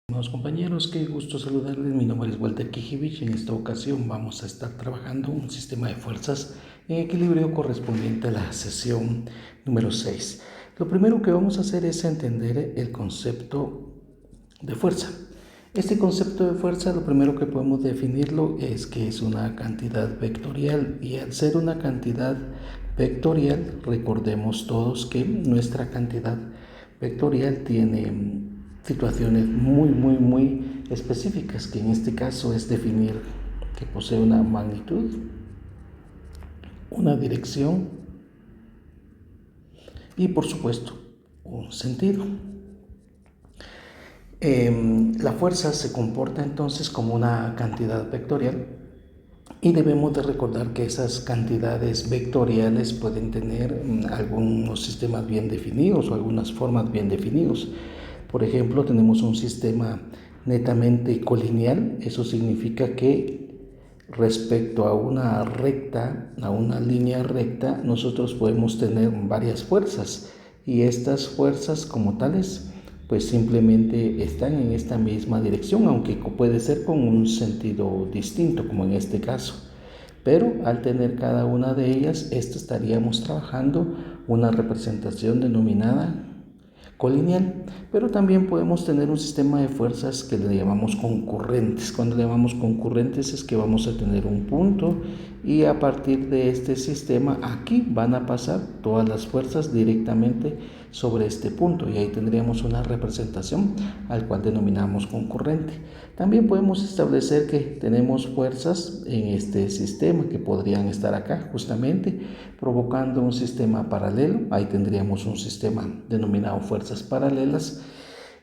Estimados compañeros, qué gusto saludarles. Mi nombre es Walter Kijivich. En esta ocasión vamos a estar trabajando un sistema de fuerzas en equilibrio correspondiente a la sesión número 6. Lo primero que vamos a hacer es entender el concepto de fuerza. Este concepto de fuerza, lo primero que podemos definirlo es que es una cantidad vectorial, y al ser una cantidad vectorial, recordemos todos que nuestra cantidad vectorial tiene situaciones muy específicas, que en este caso es definir que posee una magnitud, una dirección y por supuesto un sentido. La fuerza se comporta entonces como una cantidad vectorial, y debemos de recordar que esas cantidades vectoriales pueden tener algunos sistemas bien definidos o algunas formas bien definidos. Por ejemplo, tenemos un sistema netamente colineal. Eso significa que respecto a una recta, a una línea recta, nosotros podemos tener varias fuerzas, y estas fuerzas como tales pues simplemente están en esta misma dirección, aunque puede ser con un sentido distinto, como en este caso. Pero al tener cada una de ellas, estaríamos trabajando una representación denominada colineal. Pero también podemos tener un sistema de fuerzas que le llamamos concurrentes. Cuando le llamamos concurrentes es que vamos a tener un punto, y a partir de este sistema aquí van a pasar todas las fuerzas directamente sobre este punto, y ahí tendríamos una representación al cual denominamos concurrente. También podemos establecer que tenemos fuerzas en este sistema que podrían estar acá justamente provocando un sistema paralelo. Ahí tendríamos un sistema denominado fuerzas paralelas.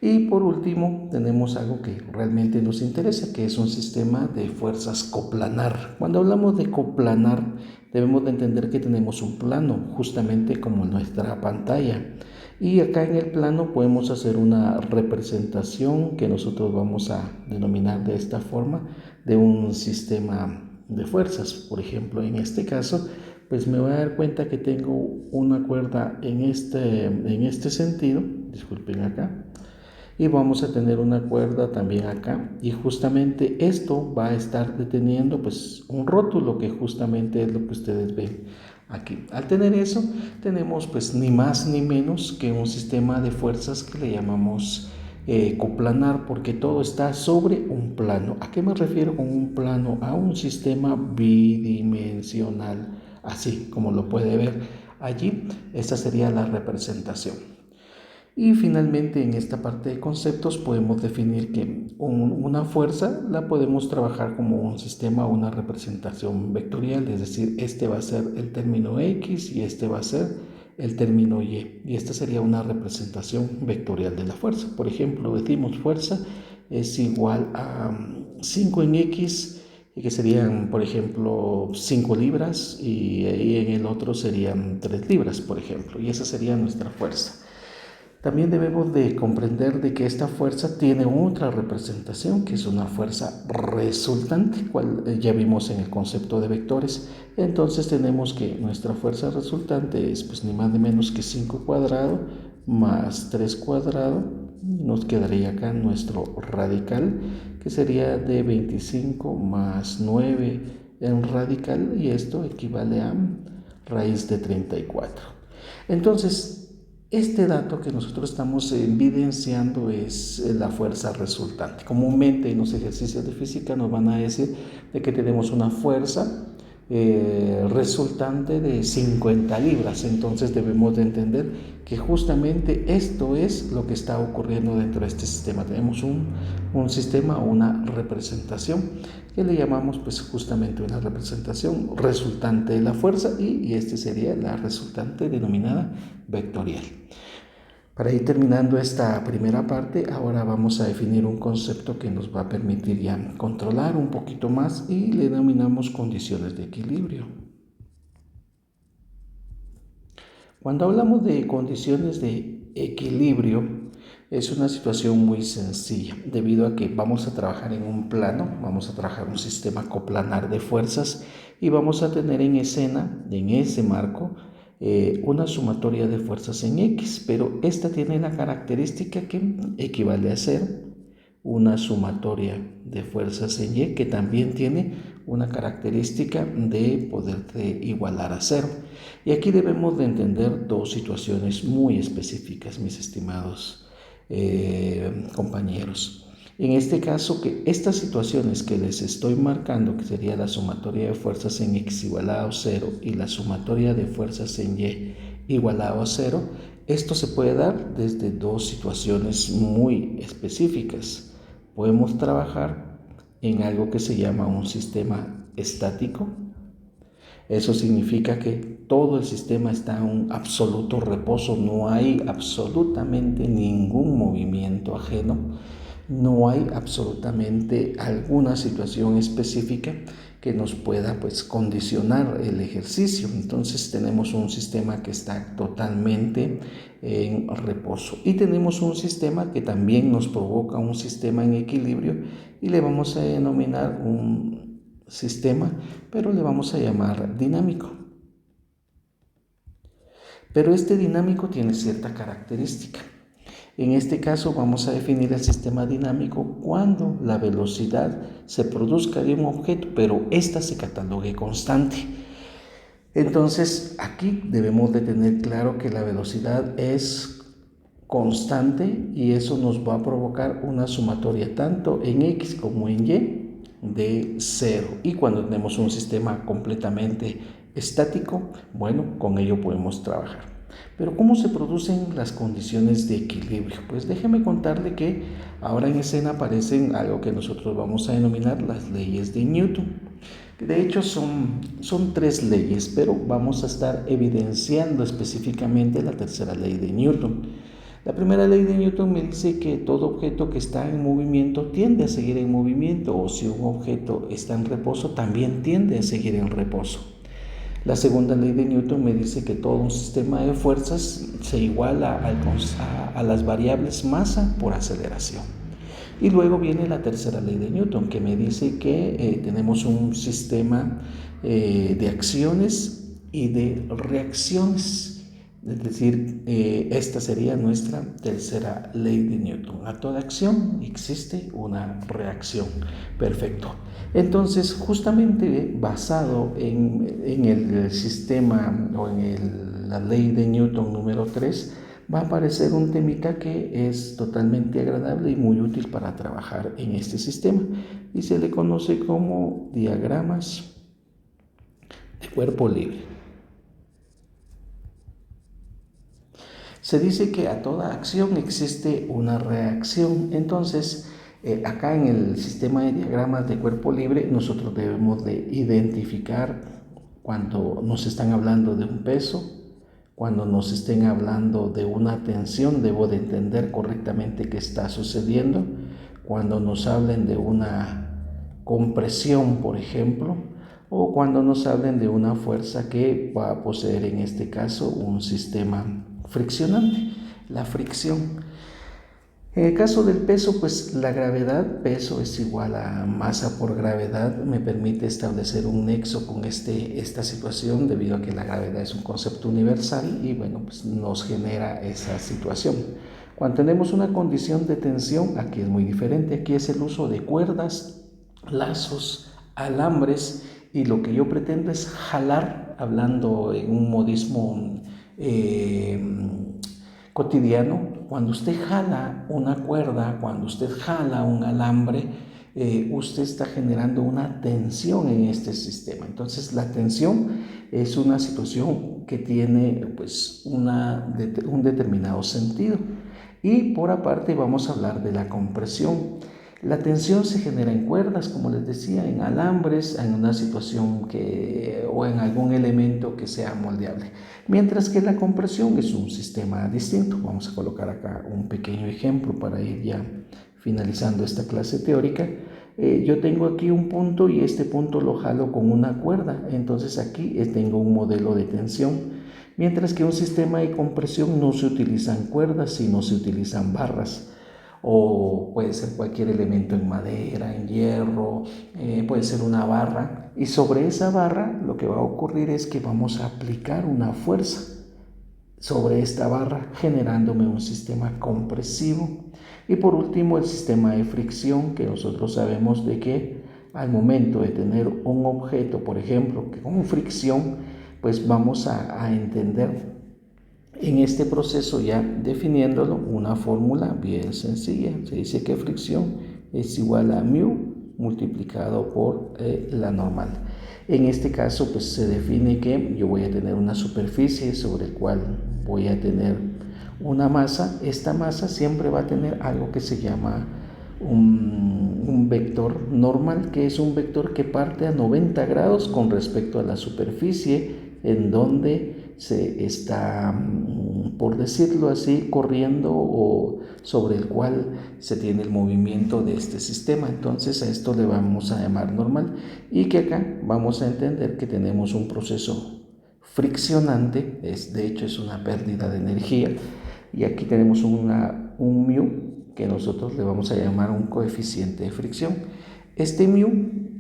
Y por último tenemos algo que realmente nos interesa, que es un sistema de fuerzas coplanar. Cuando hablamos de coplanar, debemos de entender que tenemos un plano, justamente como nuestra pantalla. Y acá en el plano podemos hacer una representación que nosotros vamos a denominar de esta forma, de un sistema de fuerzas. Por ejemplo, en este caso, pues me voy a dar cuenta que tengo una cuerda en este sentido, disculpen acá, y vamos a tener una cuerda también acá, y justamente esto va a estar deteniendo pues un rótulo, que justamente es lo que ustedes ven aquí. Al tener eso, tenemos pues ni más ni menos que un sistema de fuerzas que le llamamos coplanar, porque todo está sobre un plano. ¿A qué me refiero con un plano? A un sistema bidimensional, así como lo puede ver allí. Esta sería la representación. Y finalmente, en esta parte de conceptos podemos definir que una fuerza la podemos trabajar como un sistema o una representación vectorial, es decir, este va a ser el término X y este va a ser el término Y esta sería una representación vectorial de la fuerza. Por ejemplo, decimos fuerza es igual a 5 en X, que serían, por ejemplo, 5 libras, y en el otro serían 3 libras, por ejemplo, y esa sería nuestra fuerza. También debemos de comprender de que esta fuerza tiene otra representación, que es una fuerza resultante, cual ya vimos en el concepto de vectores. Entonces tenemos que nuestra fuerza resultante es pues ni más ni menos que 5 cuadrado más 3 cuadrado. Nos quedaría acá nuestro radical, que sería de 25 más 9 en radical, y esto equivale a raíz de 34. Entonces, este dato que nosotros estamos evidenciando es la fuerza resultante. Comúnmente en los ejercicios de física nos van a decir de que tenemos una fuerza resultante de 50 libras. Entonces debemos de entender que justamente esto es lo que está ocurriendo dentro de este sistema. Tenemos un sistema, una representación que le llamamos pues justamente una representación resultante de la fuerza, y este sería la resultante denominada vectorial. Para ir terminando esta primera parte, ahora vamos a definir un concepto que nos va a permitir ya controlar un poquito más, y le denominamos condiciones de equilibrio. Cuando hablamos de condiciones de equilibrio, es una situación muy sencilla, debido a que vamos a trabajar en un plano, vamos a trabajar un sistema coplanar de fuerzas, y vamos a tener en escena, en ese marco, una sumatoria de fuerzas en X, pero esta tiene la característica que equivale a cero, una sumatoria de fuerzas en Y que también tiene una característica de poderse igualar a cero. Y aquí debemos de entender dos situaciones muy específicas, mis estimados compañeros. En este caso, que estas situaciones que les estoy marcando, que sería la sumatoria de fuerzas en X igualado a 0 y la sumatoria de fuerzas en Y igualado a 0, esto se puede dar desde dos situaciones muy específicas. Podemos trabajar en algo que se llama un sistema estático. Eso significa que todo el sistema está en un absoluto reposo, no hay absolutamente ningún movimiento ajeno, no hay absolutamente alguna situación específica que nos pueda condicionar el ejercicio. Entonces tenemos un sistema que está totalmente en reposo y tenemos un sistema que también nos provoca un sistema en equilibrio y le vamos a denominar un sistema, pero le vamos a llamar dinámico. Pero este dinámico tiene cierta característica. En este caso vamos a definir el sistema dinámico cuando la velocidad se produzca de un objeto, pero ésta se catalogue constante. Entonces aquí debemos de tener claro que la velocidad es constante y eso nos va a provocar una sumatoria tanto en X como en Y de 0. Y cuando tenemos un sistema completamente estático, bueno, con ello podemos trabajar. Pero ¿cómo se producen las condiciones de equilibrio? Pues déjeme contarle que ahora en escena aparecen algo que nosotros vamos a denominar las leyes de Newton. De hecho son tres leyes, pero vamos a estar evidenciando específicamente la tercera ley de Newton. La primera ley de Newton me dice que todo objeto que está en movimiento tiende a seguir en movimiento, o si un objeto está en reposo, también tiende a seguir en reposo. La segunda ley de Newton me dice que todo un sistema de fuerzas se iguala a las variables masa por aceleración. Y luego viene la tercera ley de Newton, que me dice que tenemos un sistema de acciones y de reacciones. Es decir, esta sería nuestra tercera ley de Newton. A toda acción existe una reacción. Perfecto. Entonces, justamente basado en el sistema o en la ley de Newton número 3, va a aparecer un temita que es totalmente agradable y muy útil para trabajar en este sistema y se le conoce como diagramas de cuerpo libre. Se dice que a toda acción existe una reacción. Entonces, acá en el sistema de diagramas de cuerpo libre, nosotros debemos de identificar cuando nos están hablando de un peso, cuando nos estén hablando de una tensión, debo de entender correctamente qué está sucediendo. Cuando nos hablen de una compresión, por ejemplo, o cuando nos hablen de una fuerza que va a poseer en este caso un sistema friccionante, la fricción. En el caso del peso, pues la gravedad, peso es igual a masa por gravedad, me permite establecer un nexo con esta situación debido a que la gravedad es un concepto universal y bueno, pues nos genera esa situación. Cuando tenemos una condición de tensión, aquí es muy diferente, aquí es el uso de cuerdas, lazos, alambres y lo que yo pretendo es jalar, hablando en un modismo cotidiano. Cuando usted jala una cuerda, cuando usted jala un alambre, usted está generando una tensión en este sistema. Entonces la tensión es una situación que tiene pues un determinado sentido. Y por aparte vamos a hablar de la compresión. La tensión se genera en cuerdas, como les decía, en alambres, en una situación o en algún elemento que sea moldeable. Mientras que la compresión es un sistema distinto. Vamos a colocar acá un pequeño ejemplo para ir ya finalizando esta clase teórica. Yo tengo aquí un punto y este punto lo jalo con una cuerda. Entonces aquí tengo un modelo de tensión. Mientras que un sistema de compresión no se utilizan cuerdas, sino se utilizan barras. O puede ser cualquier elemento en madera, en hierro, puede ser una barra, y sobre esa barra lo que va a ocurrir es que vamos a aplicar una fuerza sobre esta barra generándome un sistema compresivo. Y por último, el sistema de fricción, que nosotros sabemos de que al momento de tener un objeto, por ejemplo, que con fricción, pues vamos a entender en este proceso, ya definiéndolo, una fórmula bien sencilla. Se dice que fricción es igual a mu multiplicado por la normal. En este caso, pues se define que yo voy a tener una superficie sobre la cual voy a tener una masa. Esta masa siempre va a tener algo que se llama un vector normal, que es un vector que parte a 90 grados con respecto a la superficie en donde se está, por decirlo así, corriendo o sobre el cual se tiene el movimiento de este sistema. Entonces a esto le vamos a llamar normal, y que acá vamos a entender que tenemos un proceso friccionante, de hecho es una pérdida de energía, y aquí tenemos un mu que nosotros le vamos a llamar un coeficiente de fricción. Este mu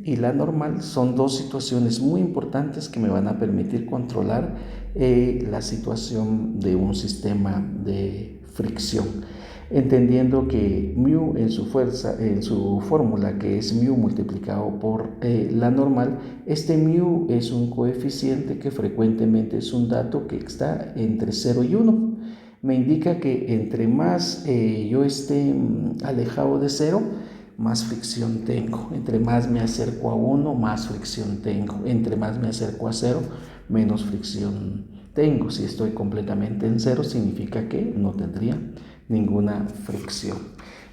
y la normal son dos situaciones muy importantes que me van a permitir controlar la situación de un sistema de fricción, entendiendo que mu en su fórmula, que es mu multiplicado por la normal. Este mu es un coeficiente que frecuentemente es un dato que está entre 0 y 1. Me indica que entre más yo esté alejado de 0, más fricción tengo. Entre más me acerco a 1, más fricción tengo. Entre más me acerco a 0, menos fricción tengo. Si estoy completamente en 0, significa que no tendría ninguna fricción.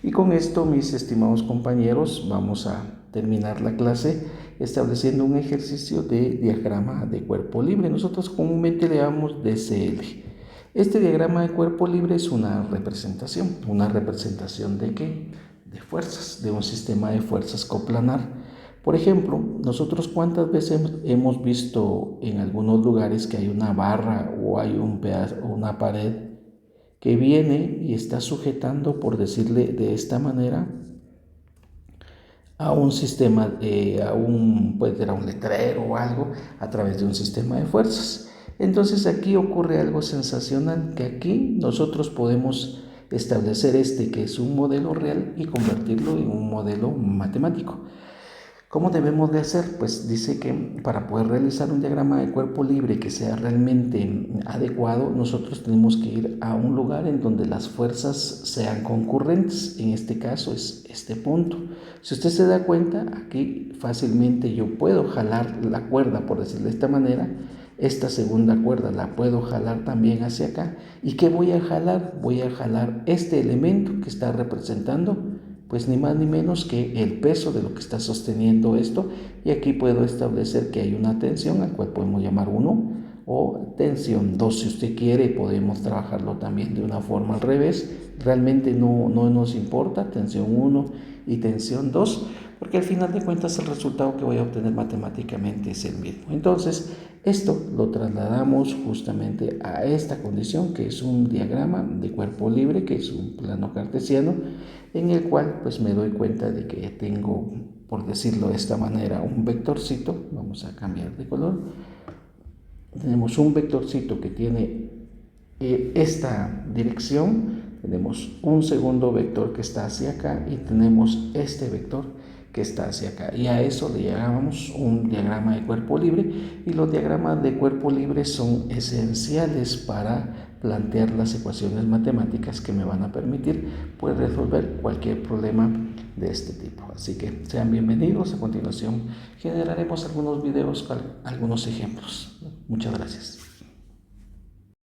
Y con esto, mis estimados compañeros, vamos a terminar la clase estableciendo un ejercicio de diagrama de cuerpo libre. Nosotros comúnmente le llamamos DCL. Este diagrama de cuerpo libre es una representación ¿de qué? De fuerzas, de un sistema de fuerzas coplanar. Por ejemplo, nosotros cuántas veces hemos visto en algunos lugares que hay una barra o hay un pedazo, una pared que viene y está sujetando, por decirle de esta manera, a un sistema, puede ser a un letrero o algo, a través de un sistema de fuerzas. Entonces aquí ocurre algo sensacional, que aquí nosotros podemos establecer que es un modelo real, y convertirlo en un modelo matemático. ¿Cómo debemos de hacer? Pues dice que para poder realizar un diagrama de cuerpo libre que sea realmente adecuado, nosotros tenemos que ir a un lugar en donde las fuerzas sean concurrentes. En este caso es este punto. Si usted se da cuenta, aquí fácilmente yo puedo jalar la cuerda, por decirlo de esta manera. Esta segunda cuerda la puedo jalar también hacia acá. ¿Y qué voy a jalar? Voy a jalar este elemento que está representando, pues ni más ni menos que el peso de lo que está sosteniendo esto. Y aquí puedo establecer que hay una tensión, al cual podemos llamar 1, o tensión 2 si usted quiere. Podemos trabajarlo también de una forma al revés. Realmente no nos importa, tensión 1 y tensión 2, porque al final de cuentas el resultado que voy a obtener matemáticamente es el mismo. Entonces esto lo trasladamos justamente a esta condición, que es un diagrama de cuerpo libre, que es un plano cartesiano, en el cual pues me doy cuenta de que tengo, por decirlo de esta manera, un vectorcito. Vamos a cambiar de color. Tenemos un vectorcito que tiene esta dirección, tenemos un segundo vector que está hacia acá, y tenemos este vector que está hacia acá, y a eso le llamamos un diagrama de cuerpo libre. Y los diagramas de cuerpo libre son esenciales para plantear las ecuaciones matemáticas que me van a permitir pues resolver cualquier problema de este tipo. Así que sean bienvenidos. A continuación generaremos algunos videos con algunos ejemplos. Muchas gracias.